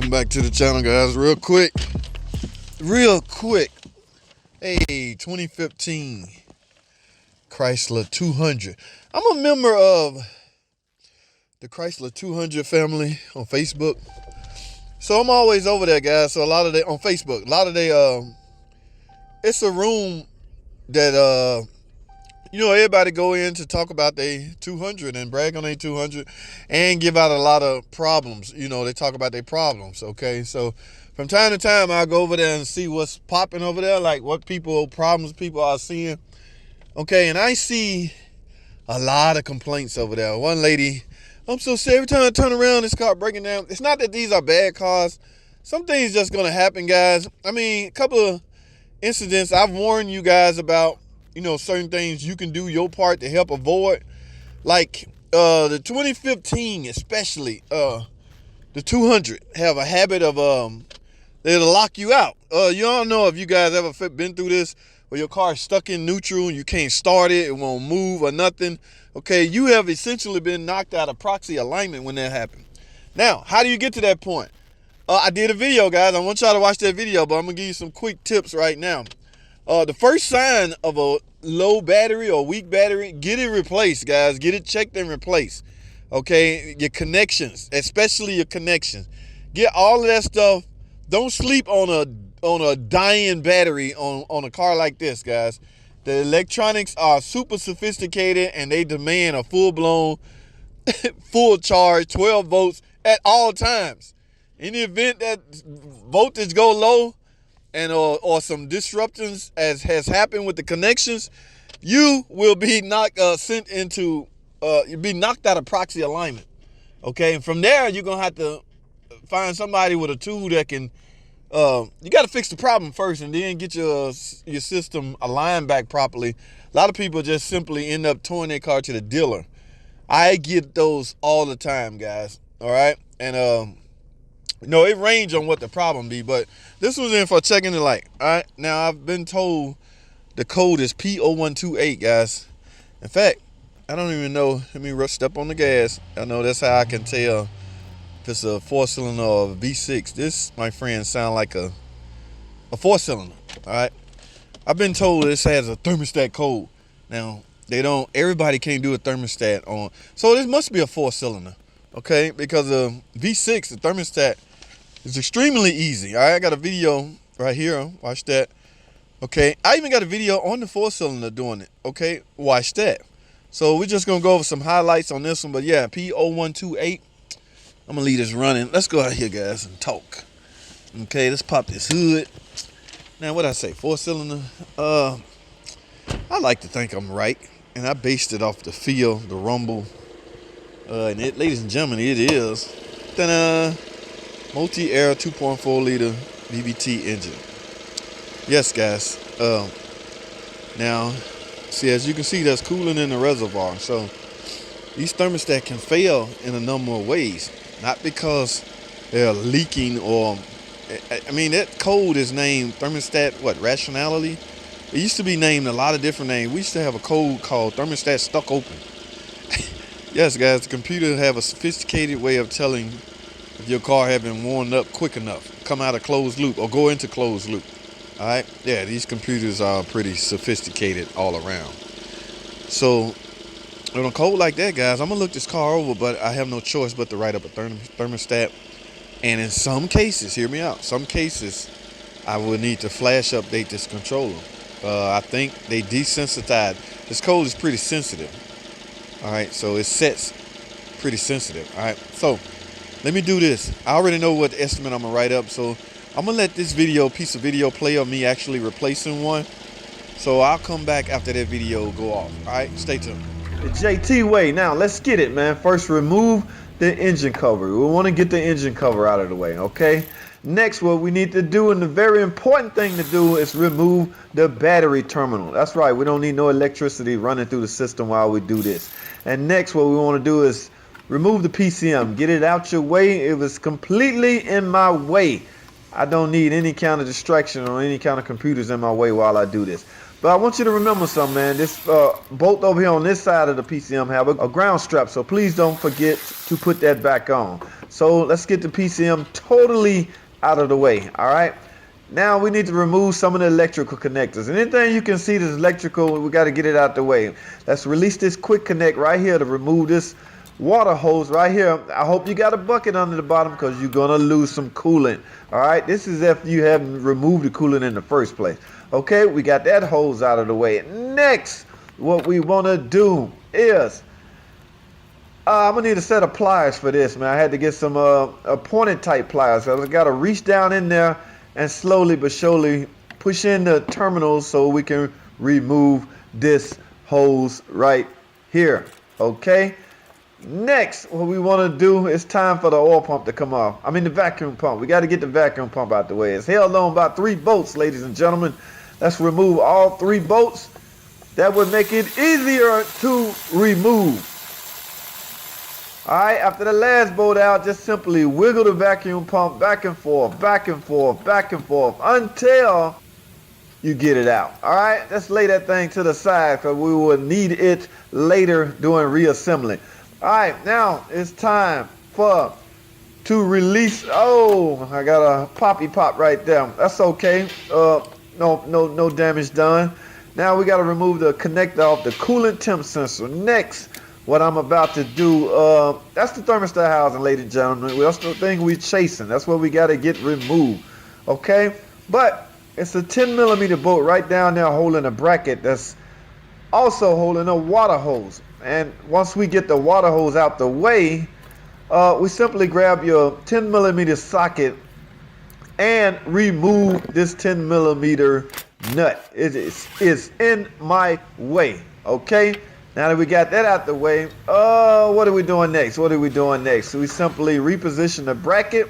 Welcome back to the channel, guys. Real quick. Hey, 2015 Chrysler 200. I'm a member of the Chrysler 200 family on Facebook. So I'm always over there, guys. So on Facebook, it's a room that, everybody go in to talk about their 200 and brag on their 200 and give out a lot of problems. They talk about their problems, okay? So from time to time, I'll go over there and see what's popping over there, like what problems people are seeing, okay? And I see a lot of complaints over there. One lady, I'm so sad, every time I turn around, this car breaking down. It's not that these are bad cars. Some things just gonna happen, guys. I mean, a couple of incidents I've warned you guys about, certain things you can do your part to help avoid. Like the 2015, especially the 200 have a habit of it'll lock you out. You don't know if you guys ever been through this where your car is stuck in neutral and you can't start it, it won't move or nothing. Okay, you have essentially been knocked out of proxy alignment when that happened. Now, how do you get to that point? I did a video, guys. I want y'all to watch that video, but I'm gonna give you some quick tips right now. The first sign of a low battery or weak battery, get it replaced, guys. Get it checked and replaced. Okay, your connections, especially your connections. Get all of that stuff. Don't sleep on a dying battery on a car like this, guys. The electronics are super sophisticated and they demand a full-blown, full charge, 12 volts at all times. In the event that voltage go low and or some disruptions as has happened with the connections, you will be you'll be knocked out of proxy alignment. Okay, and from there you're gonna have to find somebody with a tool that can. You got to fix the problem first, and then get your system aligned back properly. A lot of people just simply end up towing their car to the dealer. I get those all the time, guys. All right, and it ranges on what the problem be, but this was in for checking the light. All right, now I've been told the code is P0128, guys. In fact, I don't even know. Let me step on the gas. I know that's how I can tell if it's a 4-cylinder or a V6. This, my friend, sound like a 4-cylinder. All right, I've been told this has a thermostat code. Now everybody can't do a thermostat on, so this must be a 4-cylinder. Okay, because the V6, the thermostat is extremely easy. All right, I got a video right here. Watch that. Okay, I even got a video on the 4-cylinder doing it. Okay, watch that. So we're just gonna go over some highlights on this one. But yeah, P0128. I'm gonna leave this running. Let's go out here, guys, and talk. Okay, let's pop this hood. Now, what I say, 4-cylinder? I like to think I'm right, and I based it off the feel, the rumble, and ladies and gentlemen, it is ta-da, multi-air 2.4 liter VVT engine. Yes, guys. Now, see, as you can see, there's coolant in the reservoir. So these thermostats can fail in a number of ways. Not because they're leaking or, I mean, that code is named thermostat, rationality? It used to be named a lot of different names. We used to have a code called thermostat stuck open. Yes, guys, the computer have a sophisticated way of telling if your car has been warmed up quick enough, come out of closed loop or go into closed loop. All right, yeah, these computers are pretty sophisticated all around. So on a code like that, guys, I'm gonna look this car over, but I have no choice but to write up a thermostat. And in some cases, hear me out, some cases I will need to flash update this controller. I think they desensitized. This code is pretty sensitive. All right, so it sets pretty sensitive. All right, so let me do this. I already know what estimate I'm gonna write up, so I'm gonna let this piece of video play of me actually replacing one. So I'll come back after that video go off. All right, stay tuned. The JT way. Now let's get it, man. First, remove the engine cover. We want to get the engine cover out of the way, okay? Next, what we need to do, and the very important thing to do, is remove the battery terminal. That's right, we don't need no electricity running through the system while we do this. And next, what we want to do is remove the PCM. Get it out your way. It was completely in my way. I don't need any kind of distraction or any kind of computers in my way while I do this. But I want you to remember something, man. This bolt over here on this side of the PCM have a ground strap, so please don't forget to put that back on. So let's get the PCM totally out of the way, all right? Now we need to remove some of the electrical connectors. Anything you can see that's electrical, we got to get it out the way. Let's release this quick connect right here to remove this water hose right here. I hope you got a bucket under the bottom because you're going to lose some coolant. All right, this is if you haven't removed the coolant in the first place. Okay, we got that hose out of the way. Next, what we want to do is I'm gonna need a set of pliers for this, man. I had to get some pointed type pliers. So I got to reach down in there and slowly but surely push in the terminals so we can remove this hose right here. Okay. Next, what we want to do is time for the oil pump to come off. I mean the vacuum pump. We got to get the vacuum pump out the way. It's held on by 3 bolts, ladies and gentlemen. Let's remove all 3 bolts. That would make it easier to remove. All right, after the last bolt out, just simply wiggle the vacuum pump back and forth, back and forth, back and forth until you get it out. All right, let's lay that thing to the side because we will need it later during reassembly. All right, now it's time to release. Oh, I got a poppy pop right there. That's okay. No damage done. Now we got to remove the connector off the coolant temp sensor. Next, what I'm about to do, that's the thermostat housing, ladies and gentlemen. That's the thing we're chasing. That's what we got to get removed. Okay, but it's a 10mm bolt right down there holding a bracket that's also holding a water hose. And once we get the water hose out the way, we simply grab your 10mm socket and remove this 10mm nut. It is in my way. Okay, now that we got that out the way, what are we doing next? So we simply reposition the bracket.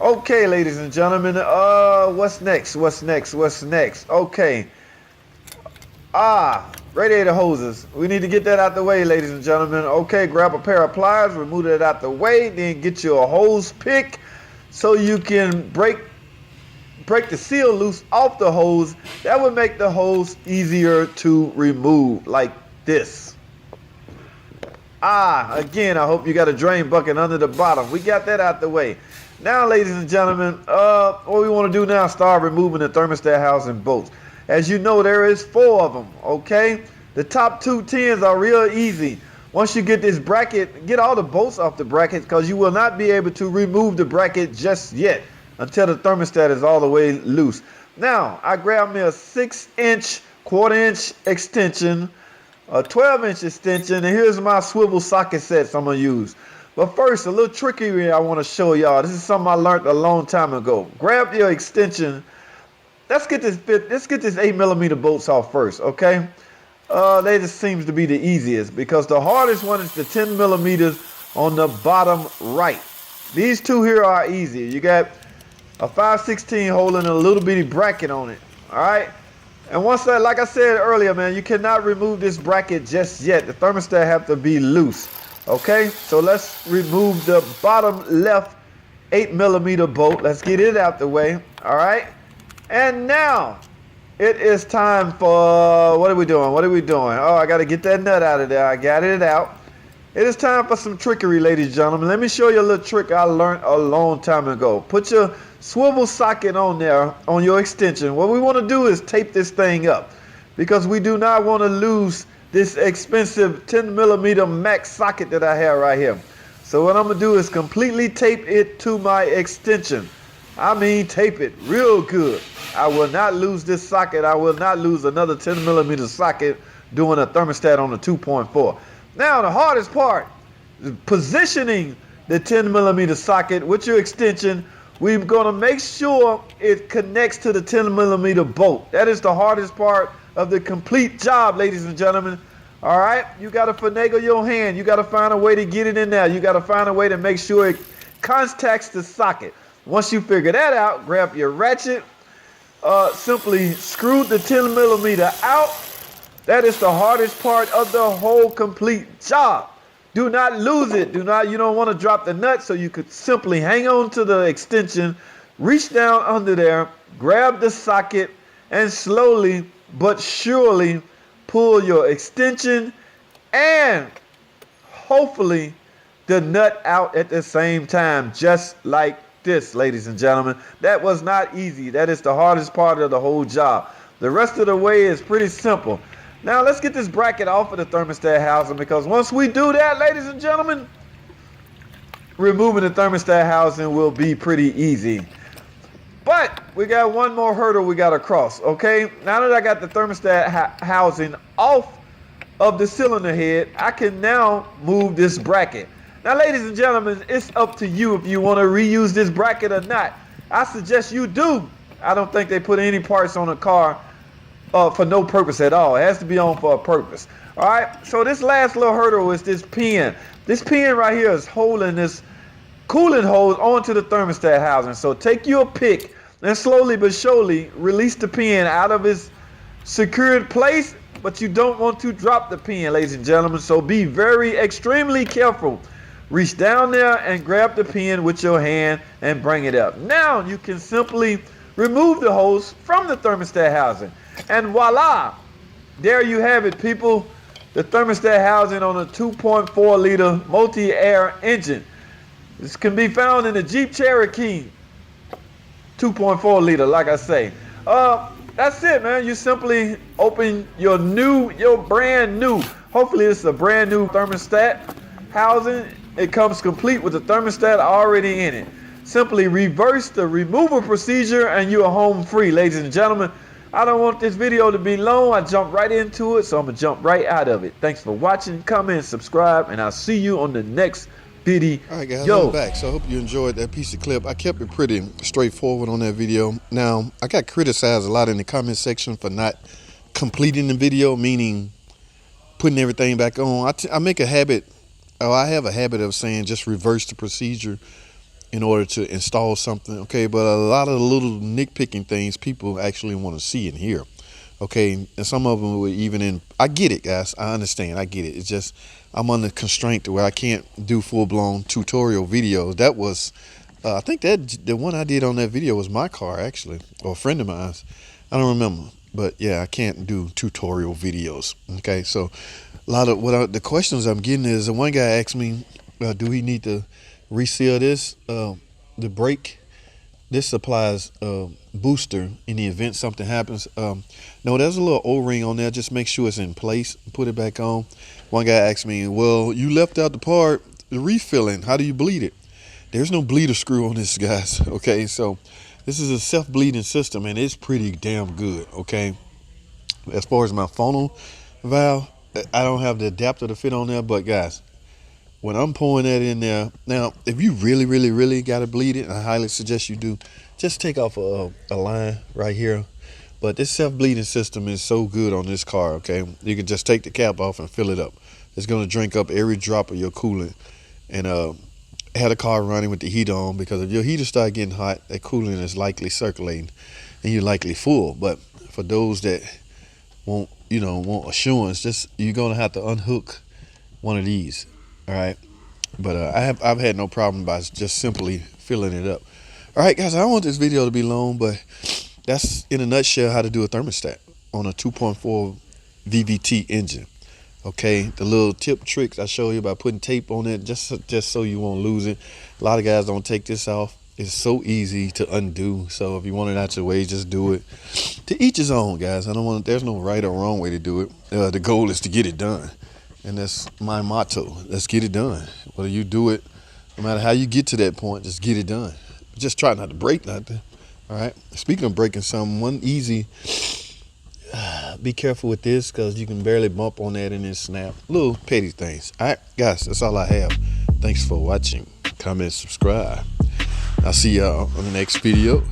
Okay, ladies and gentlemen, what's next? Okay. Radiator hoses. We need to get that out the way, ladies and gentlemen. Okay, grab a pair of pliers, remove it out the way, then get you a hose pick so you can break the seal loose off the hose. That would make the hose easier to remove, like this. Again, I hope you got a drain bucket under the bottom. We got that out the way. Now, ladies and gentlemen, what we want to do now is start removing the thermostat housing bolts. As you know, there is 4 of them, okay? The top 2 tins are real easy. Once you get this bracket, get all the bolts off the bracket because you will not be able to remove the bracket just yet until the thermostat is all the way loose. Now, I grabbed me a 6-inch, 1/4-inch extension, a 12-inch extension, and here's my swivel socket sets I'm going to use. But first, a little trickery I want to show y'all. This is something I learned a long time ago. Grab your extension. Let's get this 8mm bolts off first, okay? They just seems to be the easiest because the hardest one is the 10mm on the bottom right. These 2 here are easy. You got a 5/16 holding a little bitty bracket on it, all right? And once that, like I said earlier, man, you cannot remove this bracket just yet. The thermostat have to be loose, okay? So let's remove the bottom left 8mm bolt. Let's get it out the way, all right? And now it is time for, what are we doing? Oh, I got to get that nut out of there. I got it out. It is time for some trickery, ladies and gentlemen. Let me show you a little trick I learned a long time ago. Put your swivel socket on there on your extension. What we want to do is tape this thing up because we do not want to lose this expensive 10mm max socket that I have right here. So what I'm going to do is completely tape it to my extension. I mean, tape it real good. I will not lose this socket. I will not lose another 10mm socket doing a thermostat on a 2.4. Now, the hardest part is positioning the 10mm socket with your extension. We're going to make sure it connects to the 10mm bolt. That is the hardest part of the complete job, ladies and gentlemen. All right, you got to finagle your hand. You got to find a way to get it in there. You got to find a way to make sure it contacts the socket. Once you figure that out, grab your ratchet, simply screw the 10mm out. That is the hardest part of the whole complete job. Do not lose it. You don't want to drop the nut, so you could simply hang on to the extension, reach down under there, grab the socket, and slowly but surely pull your extension and hopefully the nut out at the same time, just like this, ladies and gentlemen. That was not easy. That is the hardest part of the whole job. The rest of the way is pretty simple. Now let's get this bracket off of the thermostat housing, because once we do that, ladies and gentlemen, removing the thermostat housing will be pretty easy. But we got one more hurdle we got to cross, okay? Now that I got the thermostat housing off of the cylinder head, I can now move this bracket. Now, ladies and gentlemen, it's up to you if you want to reuse this bracket or not. I suggest you do. I don't think they put any parts on a car for no purpose at all. It has to be on for a purpose. All right, so this last little hurdle is this pin. This pin right here is holding this coolant hose onto the thermostat housing. So take your pick and slowly but surely release the pin out of its secured place, but you don't want to drop the pin, ladies and gentlemen. So be very extremely careful. Reach down there and grab the pin with your hand and bring it up. Now you can simply remove the hose from the thermostat housing. And voila, there you have it, people. The thermostat housing on a 2.4 liter multi-air engine. This can be found in the Jeep Cherokee 2.4 liter, like I say. That's it, man. You simply open your brand new, hopefully it's a brand new thermostat housing. It comes complete with the thermostat already in it. Simply reverse the removal procedure and you are home free, ladies and gentlemen. I don't want this video to be long. I jumped right into it, so I'm going to jump right out of it. Thanks for watching. Comment, subscribe, and I'll see you on the next video. All right, guys, I'm back. So I hope you enjoyed that piece of clip. I kept it pretty straightforward on that video. Now, I got criticized a lot in the comment section for not completing the video, meaning putting everything back on. I make a habit, or I have a habit of saying just reverse the procedure in order to install something, okay? But a lot of the little nitpicking things people actually want to see and hear, okay? And some of them were even I get it, guys. I understand. I get it. It's just I'm under constraint to where I can't do full-blown tutorial videos. That was, I think that the one I did on that video was my car, actually, or a friend of mine's. I don't remember. But, yeah, I can't do tutorial videos, okay? So a lot of the questions I'm getting is, one guy asked me, do we need to reseal this, the brake? This supplies booster in the event something happens. No, there's a little O-ring on there. Just make sure it's in place. Put it back on. One guy asked me, well, you left out the part, the refilling. How do you bleed it? There's no bleeder screw on this, guys. Okay, so this is a self-bleeding system, and it's pretty damn good. Okay, as far as my funnel valve, I don't have the adapter to fit on there, but guys, when I'm pouring that in there, now, if you really, really, really got to bleed it, I highly suggest you do, just take off a line right here. But this self-bleeding system is so good on this car, okay? You can just take the cap off and fill it up. It's going to drink up every drop of your coolant. And have the car running with the heat on, because if your heater start getting hot, that coolant is likely circulating and you're likely full. But for those that want assurance, you're going to have to unhook one of these. All right, but I've had no problem by just simply filling it up. All right, guys, I don't want this video to be long, but that's in a nutshell how to do a thermostat on a 2.4 VVT engine. Okay, the little tip tricks I show you about putting tape on it, just so you won't lose it. A lot of guys don't take this off. It's so easy to undo. So if you want it out your way, just do it. To each his own, guys. There's no right or wrong way to do it. The goal is to get it done. And that's my motto. Let's get it done. Whether you do it, no matter how you get to that point, just get it done. Just try not to break nothing. All right. Speaking of breaking something, one easy, be careful with this, because you can barely bump on that and then snap. Little petty things. All right, guys, that's all I have. Thanks for watching. Comment, subscribe. I'll see y'all on the next video.